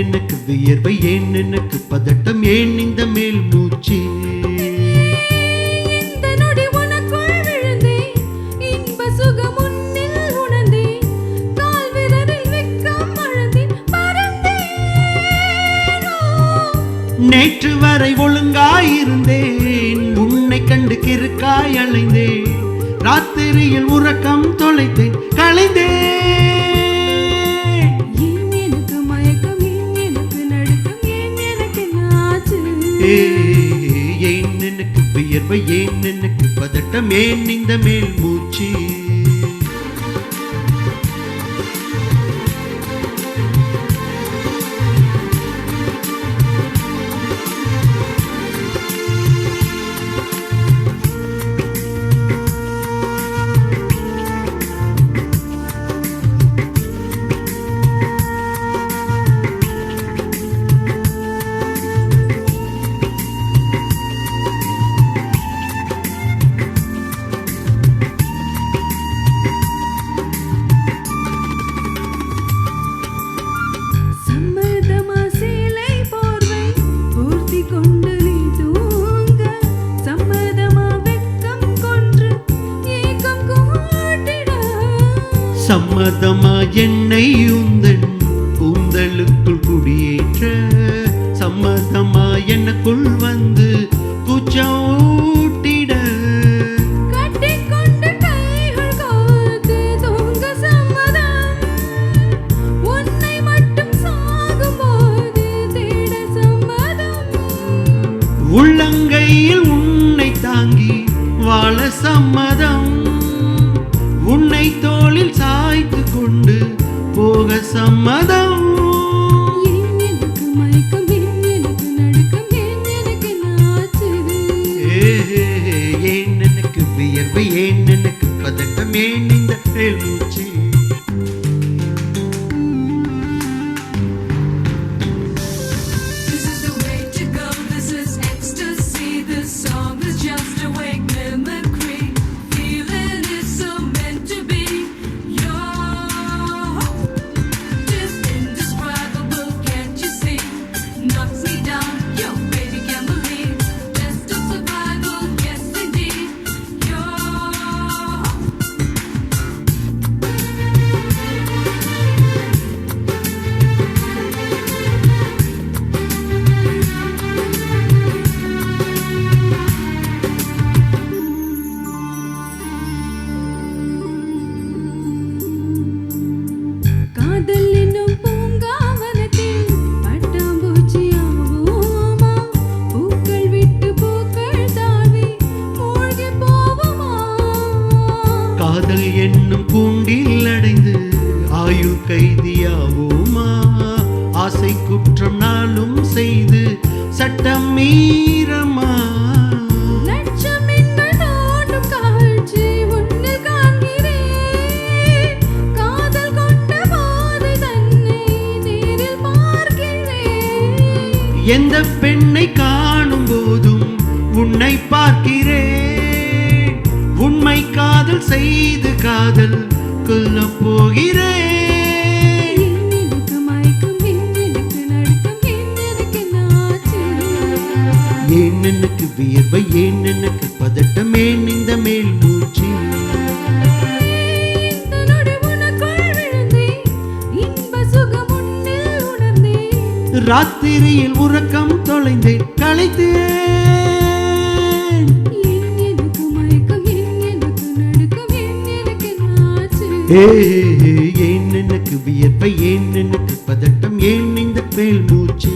எனக்கு வியர்வை, ஏன் எனக்கு பதட்டம், ஏன் இந்த மேல் மூச்சு? இந்த நொடி உனக்குள் விழுந்தேன், இன்ப சுகம் உன்னில் உணர்ந்தேன், கால் விரலில் வெட்கம் அழுந்தேன், பறந்தேனோ. நேற்று வரை ஒழுங்காயிருந்தேன், உன்னை கண்டு கிறுக்காய் அலைந்தேன், ராத்திரியில் உறக்கம் தொலைத்தேன், கலைந்தேன். ஏன் எனக்கு மயக்கம், ஏன் எனக்கு நடுக்கம், ஏன் எனக்கு நாச்சு? ஏன் எனக்கு வியர்வை, ஏன் எனக்கு பதட்டம், ஏன் இந்த மேல் மூச்சு? சம்மதமா சேலை போர்வை போர்த்தி கொண்டு நீ தூங்க, சம்மதமா வெட்கம் கொன்று ஏக்கம் கூட்டிட, சம்மதமா என்னை உந்தன் கூந்தலுக்குள் குடியேற்ற, சம்மதமா எனக்குள் வந்து கூச்சம் ஊட்டிட, கட்டிக்கொண்டு கைகள் கோர்த்து தூங்க சம்மதம், உன்னை மட்டும் சாகும்போது தேட சம்மதம், உள்ளங்கையில் உன்னை தாங்கி வாழ சம்மதம், உன்னை தோளில் சாய்த்து கொண்டு போக சம்மதம். ஏன் எனக்கு மயக்கம், ஏன் எனக்கு நடுக்கம், ஏன் எனக்கு நாச்சு? ஏன் எனக்கு வியர்வை, ஏன் எனக்கு பதட்டம், ஏன் இந்த மேல் மூச்சு? This is the way to go, this is ecstasy. This song is just a wake mimicry. Feeling is so meant to be. You're just indescribable, can't you see? Knocks me down, yo baby can't believe. Just a survival, yes indeed. You're காதல் என்னும் பூங்காவனத்தில் பட்டாம்பூச்சியாவோமா, பூக்கள் விட்டு பூக்கள் தாவி மூழ்கி போவோமா, காதல் என்னும் கூண்டில் அடைந்து ஆயுள் கைதியாவோமா, ஆசை குற்றம் நாளும் செய்து சட்டம் மீறமா, லட்சம் மின்னல் தோன்றும் காட்சி உன்னில் காண்கிறேன், காதல் கொண்ட போதை தன்னை நேரில் பார்க்கிறேன், எந்த பெண்ணை காணும் போதும் உன்னை பார்க்கிறேன், உண்மை காதல் செய்து காதல் கொல்லப் போகிறேன். ஏன் எனக்கு மயக்கம், ஏன் எனக்கு நடுக்கம், ஏன் எனக்கு நாச்சு? ஏன் எனக்கு வியர்வை, ஏன் எனக்கு பதட்டம், ஏன் இந்த மேல் மூச்சு? இந்த நொடி உனக்குள் விழுந்தேன், இன்ப சுகம் உன்னில் உணர்ந்தேன், ராத்திரியில் உறக்கம் தொலைந்தேன், கலைத்தேன். ஏன் எனக்கு மயக்கம், ஏன் எனக்கு நடுக்கம், ஏன் எனக்கு நாச்சு? ஏன் எனக்கு வியர்வை, ஏன் எனக்கு பதட்டம், ஏன் இந்த மேல் மூச்சு?